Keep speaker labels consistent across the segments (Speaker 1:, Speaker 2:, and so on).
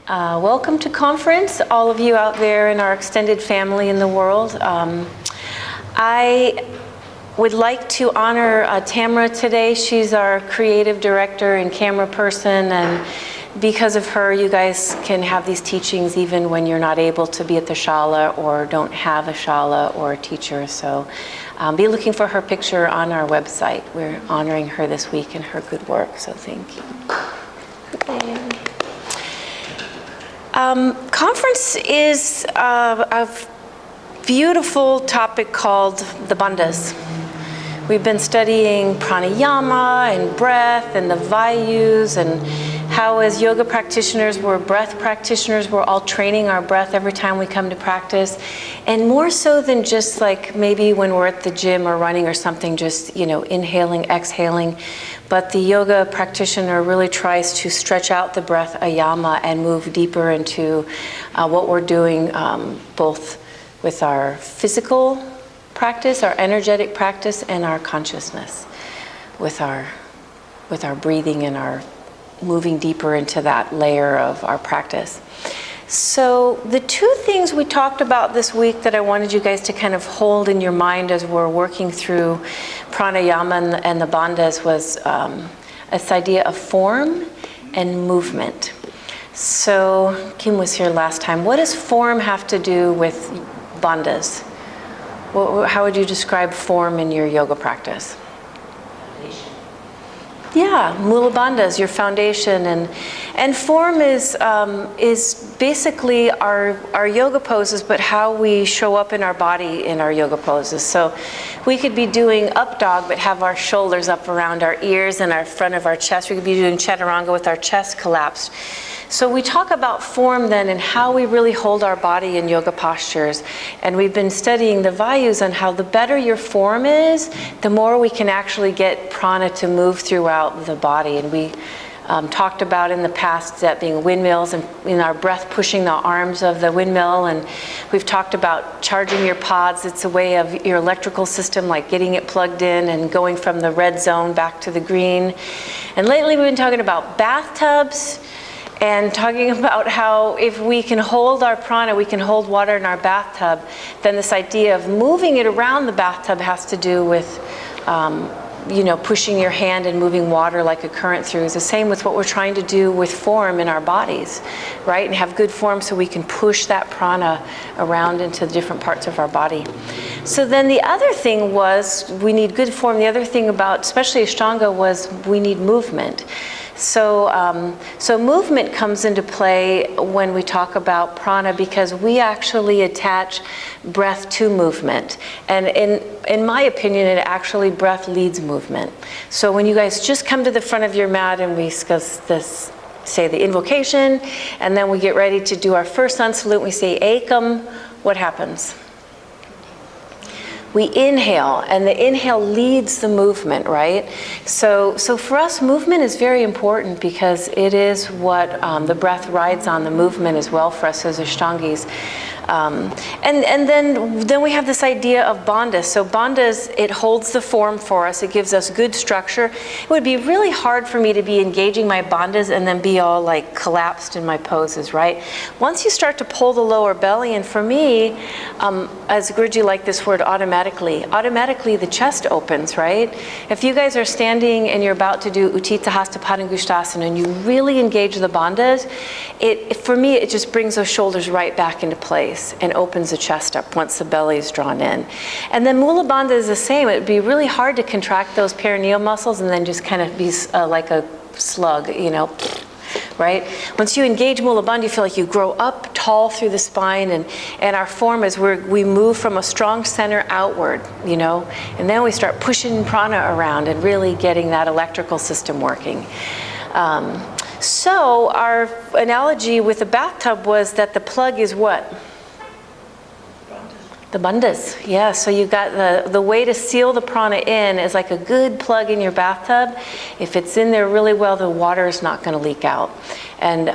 Speaker 1: Welcome to conference, all of you out there in our extended family in the world. I would like to honor Tamara today. She's our creative director and camera person, and because of her, you guys can have these teachings even when you're not able to be at the Shala or don't have a Shala or a teacher. So be looking for her picture on our website. We're honoring her this week and her good work, so thank you. Conference is a beautiful topic called the bandhas. We've been studying pranayama and breath and the vayus, and how as yoga practitioners, we're breath practitioners, we're all training our breath every time we come to practice. And more so than just like maybe when we're at the gym or running or something, just, inhaling, exhaling. But the yoga practitioner really tries to stretch out the breath, ayama, and move deeper into what we're doing both with our physical practice, our energetic practice, and our consciousness with our breathing and our moving deeper into that layer of our practice. So the two things we talked about this week that I wanted you guys to kind of hold in your mind as we're working through pranayama and the bandhas was this idea of form and movement. So Kim was here last time. What does form have to do with bandhas? How would you describe form in your yoga practice? Yeah, mula bandhas, your foundation, and form is basically our yoga poses, but how we show up in our body in our yoga poses. So we could be doing up dog, but have our shoulders up around our ears and our front of our chest. We could be doing chaturanga with our chest collapsed. So we talk about form then and how we really hold our body in yoga postures. And we've been studying the vayus on how the better your form is, the more we can actually get prana to move throughout the body. And we talked about in the past that being windmills and in our breath pushing the arms of the windmill. And we've talked about charging your pods. It's a way of your electrical system, like getting it plugged in and going from the red zone back to the green. And lately we've been talking about bathtubs, and talking about how if we can hold our prana, we can hold water in our bathtub, then this idea of moving it around the bathtub has to do with, pushing your hand and moving water like a current through. It's the same with what we're trying to do with form in our bodies, right? And have good form so we can push that prana around into the different parts of our body. So then the other thing was we need good form. The other thing about, especially Ashtanga, was we need movement. So movement comes into play when we talk about prana because we actually attach breath to movement. And in my opinion, actually breath leads movement. So when you guys just come to the front of your mat and we discuss this, say the invocation, and then we get ready to do our first sun salute, we say ekam, what happens? We inhale, and the inhale leads the movement, right? So for us, movement is very important because it is what the breath rides on the movement as well for us as Ashtangis. And then we have this idea of bandhas. So bandhas, it holds the form for us. It gives us good structure. It would be really hard for me to be engaging my bandhas and then be all like collapsed in my poses, right? Once you start to pull the lower belly, and for me, as Guruji liked this word, automatically the chest opens, right? If you guys are standing and you're about to do Utthita Hasta Padangusthasana and you really engage the bandhas, for me, it just brings those shoulders right back into place and opens the chest up once the belly is drawn in. And then Mula Bandha is the same. It would be really hard to contract those perineal muscles and then just kind of be like a slug, right? Once you engage Mula Bandha, you feel like you grow up tall through the spine, and our form is where we move from a strong center outward, and then we start pushing prana around and really getting that electrical system working. So our analogy with the bathtub was that the plug is what? The bandhas, yeah. So you've got the way to seal the prana in is like a good plug in your bathtub. If it's in there really well, the water is not going to leak out, and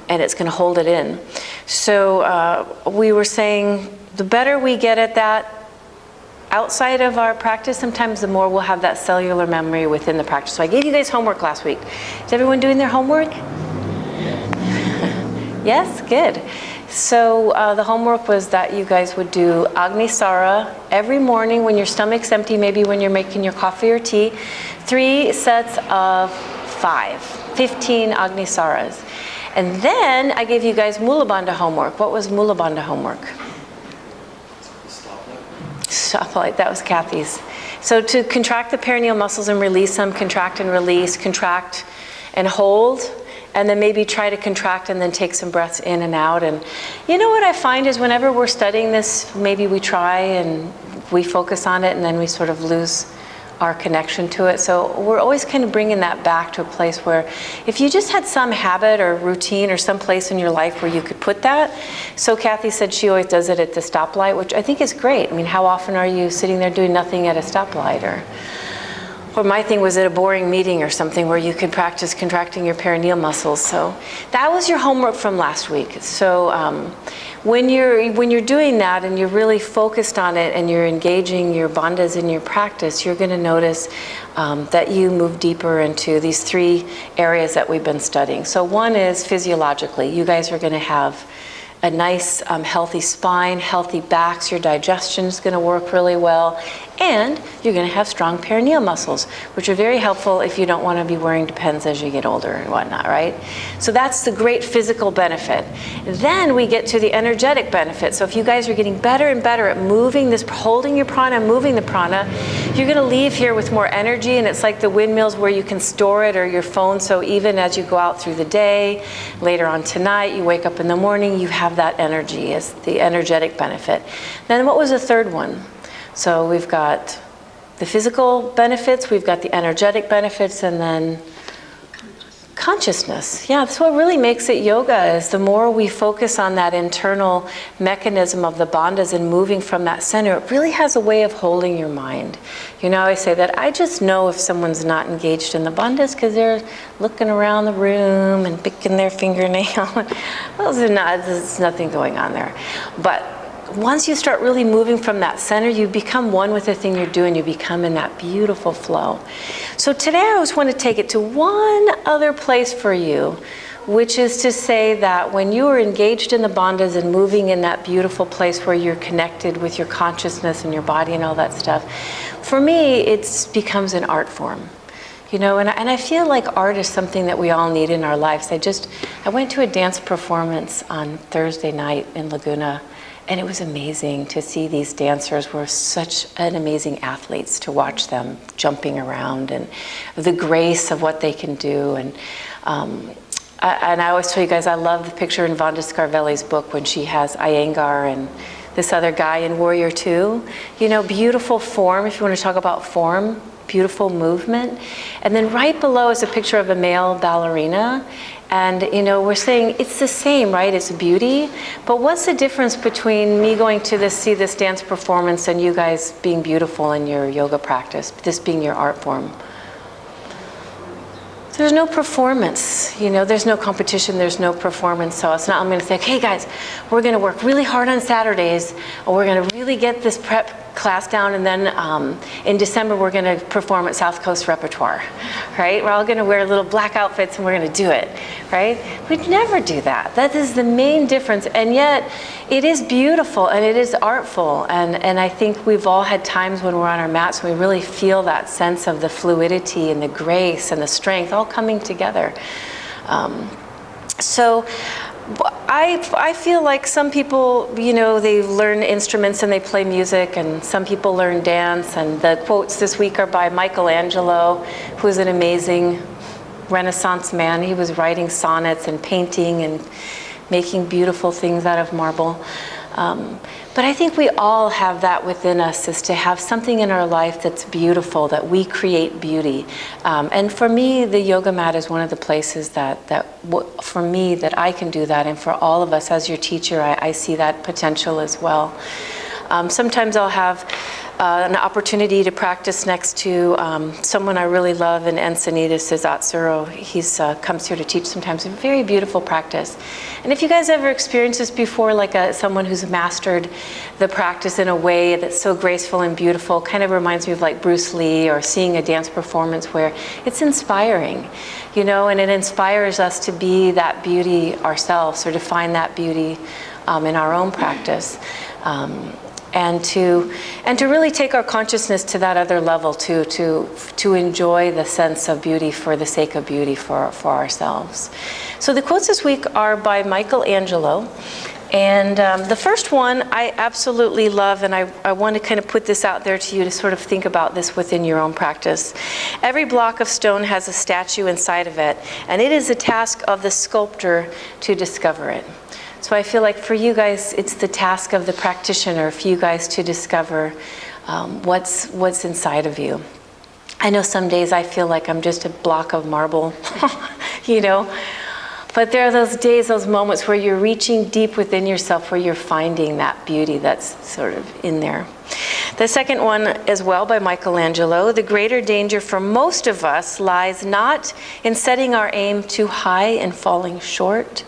Speaker 1: it's going to hold it in. So we were saying the better we get at that outside of our practice, sometimes the more we'll have that cellular memory within the practice. So I gave you guys homework last week. Is everyone doing their homework? Yes, good. So the homework was that you guys would do Agnisara every morning when your stomach's empty, maybe when you're making your coffee or tea. 3 sets of 15 Agnisaras. And then I gave you guys Mula Bandha homework. What was Mula Bandha homework? Stoplight, that was Kathy's. So to contract the perineal muscles and release them, contract and release, contract and hold, and then maybe try to contract and then take some breaths in and out. And you know what I find is whenever we're studying this, maybe we try and we focus on it and then we sort of lose our connection to it. So we're always kind of bringing that back to a place where if you just had some habit or routine or some place in your life where you could put that. So Kathy said she always does it at the stoplight, which I think is great. I mean, how often are you sitting there doing nothing at a stoplight? Or my thing was at a boring meeting or something where you could practice contracting your perineal muscles. So that was your homework from last week. So when you're doing that and you're really focused on it and you're engaging your bandhas in your practice, you're going to notice that you move deeper into these 3 areas that we've been studying. So one is physiologically. You guys are going to have a nice healthy spine, healthy backs, your digestion is going to work really well, and you're going to have strong perineal muscles, which are very helpful if you don't want to be wearing Depends as you get older and whatnot, right? So that's the great physical benefit. Then we get to the energetic benefit. So if you guys are getting better and better at moving this, holding your prana, moving the prana, you're going to leave here with more energy, and it's like the windmills where you can store it, or your phone, so even as you go out through the day, later on tonight, you wake up in the morning, you have that energy as the energetic benefit. Then what was the third one? So we've got the physical benefits, we've got the energetic benefits, and then consciousness. Yeah, that's what really makes it yoga, is the more we focus on that internal mechanism of the bandhas and moving from that center, it really has a way of holding your mind. You know, I say that I just know if someone's not engaged in the bandhas because they're looking around the room and picking their fingernail. Well, there's nothing going on there. But once you start really moving from that center, you become one with the thing you're doing. You become in that beautiful flow. So today I just want to take it to one other place for you, which is to say that when you are engaged in the bandhas and moving in that beautiful place where you're connected with your consciousness and your body and all that stuff, for me, it becomes an art form. You know, and I feel like art is something that we all need in our lives. I went to a dance performance on Thursday night in Laguna, and it was amazing to see these dancers were such an amazing athletes, to watch them jumping around and the grace of what they can do. And I always tell you guys, I love the picture in Vanda Scarvelli's book when she has Iyengar and this other guy in Warrior 2. You know, beautiful form, if you want to talk about form, beautiful movement. And then right below is a picture of a male ballerina. And, you know, we're saying it's the same, right? It's beauty. But what's the difference between me going to see this dance performance and you guys being beautiful in your yoga practice, this being your art form? There's no performance, you know, there's no competition, there's no performance. So it's not, I'm going to say, hey guys, we're going to work really hard on Saturdays, or we're going to really get this prep class down, and then in December we're going to perform at South Coast Repertoire, right? We're all going to wear little black outfits and we're going to do it, right? We'd never do that. That is the main difference, and yet it is beautiful and it is artful, and I think we've all had times when we're on our mats and we really feel that sense of the fluidity and the grace and the strength all coming together. So I feel like some people, you know, they learn instruments and they play music, and some people learn dance, and the quotes this week are by Michelangelo, who is an amazing Renaissance man. He was writing sonnets and painting and making beautiful things out of marble. But I think we all have that within us, is to have something in our life that's beautiful, that we create beauty. And for me, the yoga mat is one of the places for me, that I can do that. And for all of us, as your teacher, I see that potential as well. Sometimes I'll have an opportunity to practice next to someone I really love in Encinitas, is Atsuro. He's comes here to teach sometimes. A very beautiful practice. And if you guys ever experienced this before, like someone who's mastered the practice in a way that's so graceful and beautiful, kind of reminds me of like Bruce Lee, or seeing a dance performance where it's inspiring, you know, and it inspires us to be that beauty ourselves, or to find that beauty in our own practice. And to really take our consciousness to that other level too, to enjoy the sense of beauty for the sake of beauty for ourselves. So the quotes this week are by Michelangelo. And the first one I absolutely love, and I want to kind of put this out there to you to sort of think about this within your own practice. Every block of stone has a statue inside of it, and it is the task of the sculptor to discover it. So I feel like for you guys, it's the task of the practitioner, for you guys to discover what's inside of you. I know some days I feel like I'm just a block of marble, you know, but there are those days, those moments where you're reaching deep within yourself, where you're finding that beauty that's sort of in there. The second one as well, by Michelangelo. The greater danger for most of us lies not in setting our aim too high and falling short,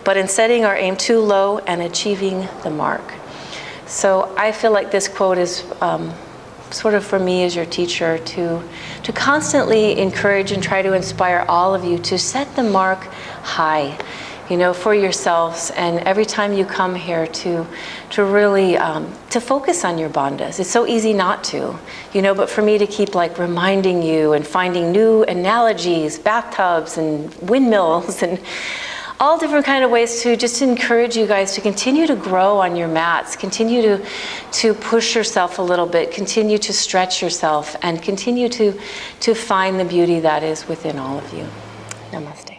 Speaker 1: but in setting our aim too low and achieving the mark. So I feel like this quote is sort of for me as your teacher to constantly encourage and try to inspire all of you to set the mark high, you know, for yourselves. And every time you come here to really to focus on your bandhas. It's so easy not to, you know, but for me to keep like reminding you and finding new analogies, bathtubs and windmills and all different kind of ways to just encourage you guys to continue to grow on your mats, continue to push yourself a little bit, continue to stretch yourself, and continue to find the beauty that is within all of you. Namaste.